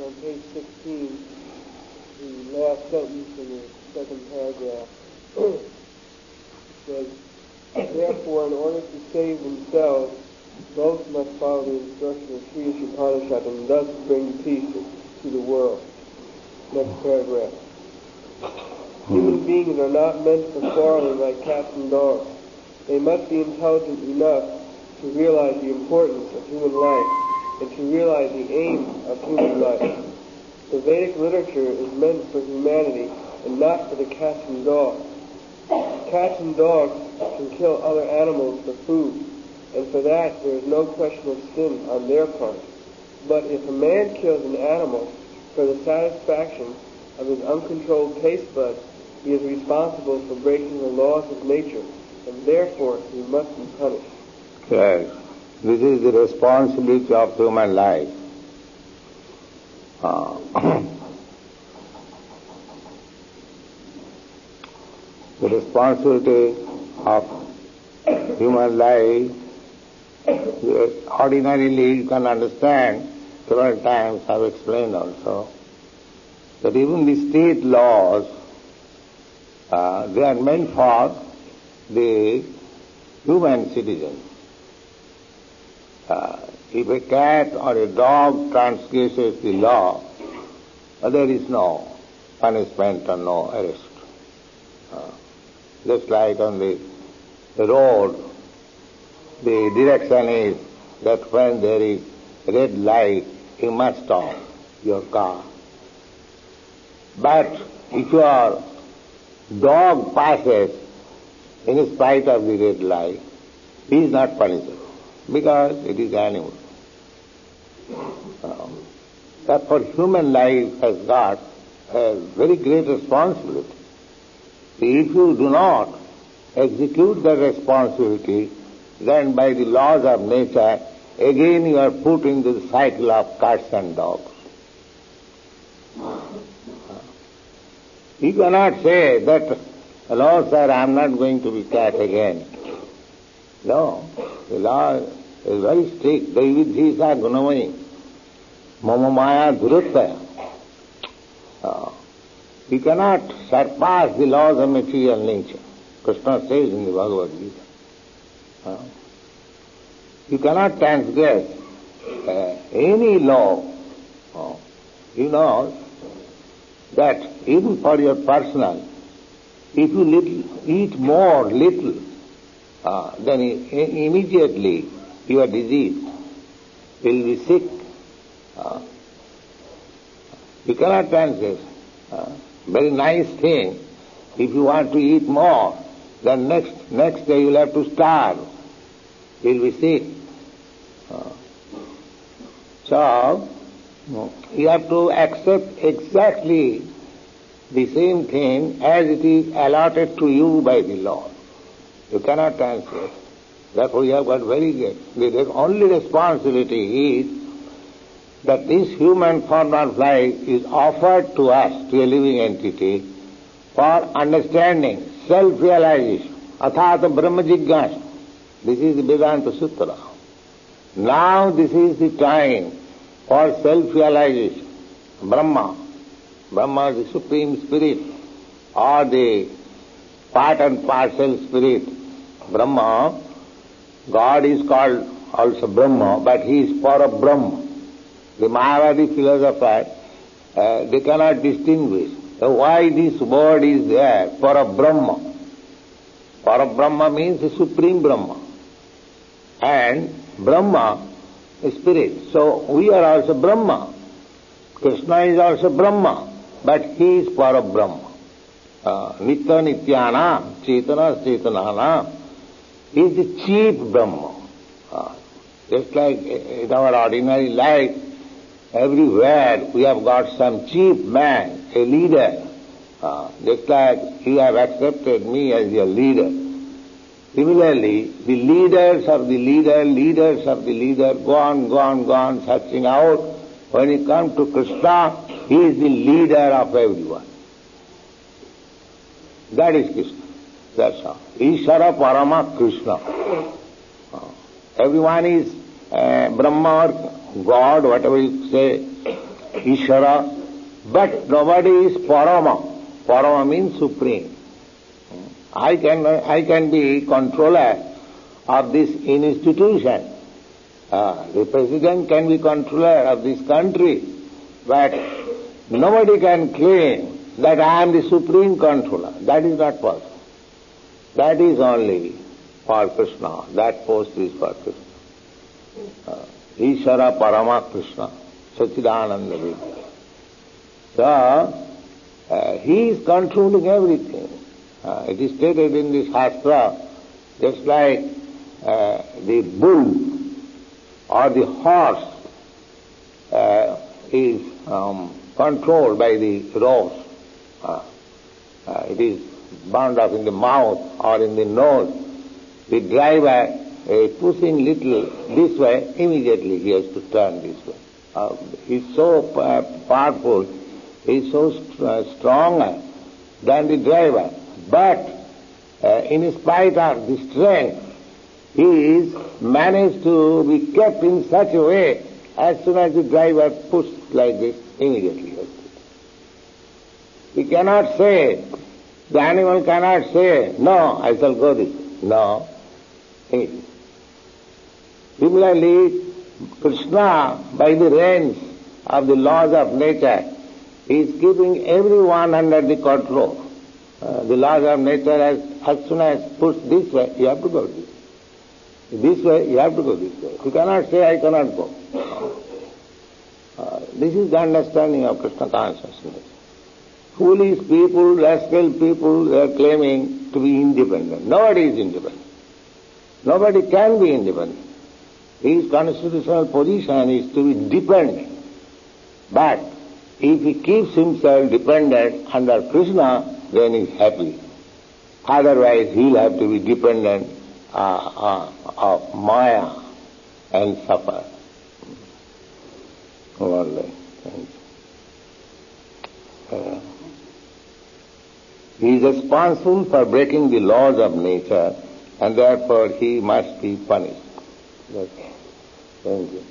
on page 16, the last sentence in the second paragraph. It says, therefore, in order to save themselves, both must follow the instruction of Sri Upanishad and thus bring peace to the world. Next paragraph. Human beings are not meant for quarreling like cats and dogs. They must be intelligent enough to realize the importance of human life and to realize the aim of human life. The Vedic literature is meant for humanity and not for the cats and dogs. Cats and dogs can kill other animals for food, and for that there is no question of sin on their part. But if a man kills an animal for the satisfaction of his uncontrolled taste buds, he is responsible for breaking the laws of nature, and therefore he must be punished. Yes, this is the responsibility of human life. The responsibility of human life, ordinarily you can understand, several times I have explained also, that even the state laws, they are meant for the human citizen. If a cat or a dog transgresses the law, there is no punishment or no arrest. Just like on the road, the direction is that when there is red light, you must stop your car. But if your dog passes in spite of the red light, he is not punishable because it is animal. Therefore, human life has got a very great responsibility. If you do not execute that responsibility, then by the laws of nature, again you are put into the cycle of cats and dogs. You cannot say that, no sir, I am not going to be cat again. No, the law is very strict. Daividhi sa gunamai, mama maya dhurataya. You cannot surpass the laws of material nature. Krishna says in the Bhagavad Gita. You cannot transgress any law. You know that even for your personal, if you eat more little, then immediately you are diseased. You will be sick. You cannot transgress. Very nice thing. If you want to eat more, then next day you will have to starve. You will be sick. So, you have to accept exactly the same thing as it is allotted to you by the Lord. You cannot transgress. Therefore you have got very good. The only responsibility is that this human form of life is offered to us, to a living entity, for understanding, self-realization, athata brahma jigyasa. This is the Vedanta Sutra. Now this is the time for self-realization. Brahma is the Supreme Spirit, or the part and parcel Spirit. Brahma, God is called also Brahma, but He is Parabrahma. The Mayavadi philosophers, they cannot distinguish why this word is there, Parabrahma. Parabrahma means the Supreme Brahma. And Brahma is Spirit. So we are also Brahma. Krishna is also Brahma, but He is Parabrahma. Nitya Nityana, Chetana Chetanana, He is the chief Brahma. Just like in our ordinary life, everywhere we have got some chief man, a leader. Just like you have accepted me as your leader. Similarly, the leaders of the leader go on searching out. When you come to Krishna, He is the leader of everyone. That is Krishna. That's all. Ishara Parama Krishna. Everyone is Brahma or God, whatever you say, Ishvara, but nobody is Parama. Parama means supreme. I can be controller of this institution. The president can be controller of this country, but nobody can claim that I am the supreme controller. That is not possible. That is only for Krishna. That post is for Krishna. Ishvara Parama Krishna, Sachidananda Vidya. So, he is controlling everything. It is stated in the Shastra, just like the bull or the horse is controlled by the rose. It is bound up in the mouth or in the nose. The driver pushing little this way, immediately he has to turn this way. He is so powerful, he is so stronger than the driver. But in spite of the strength, he is managed to be kept in such a way, as soon as the driver pushes like this, immediately he has to. He cannot say, the animal cannot say, no, I shall go this way. No. Similarly, Krishna, by the reins of the laws of nature, is keeping everyone under the control. The laws of nature, as soon as push this way, you have to go this way. This way, you have to go this way. You cannot say, I cannot go. This is the understanding of Krishna consciousness. Foolish people, rascal people, they are claiming to be independent. Nobody is independent. Nobody can be independent. His constitutional position is to be dependent. But if he keeps himself dependent under Krishna, then he is happy. Otherwise, he will have to be dependent of Maya and suffer. He is responsible for breaking the laws of nature, and therefore he must be punished. Thank you.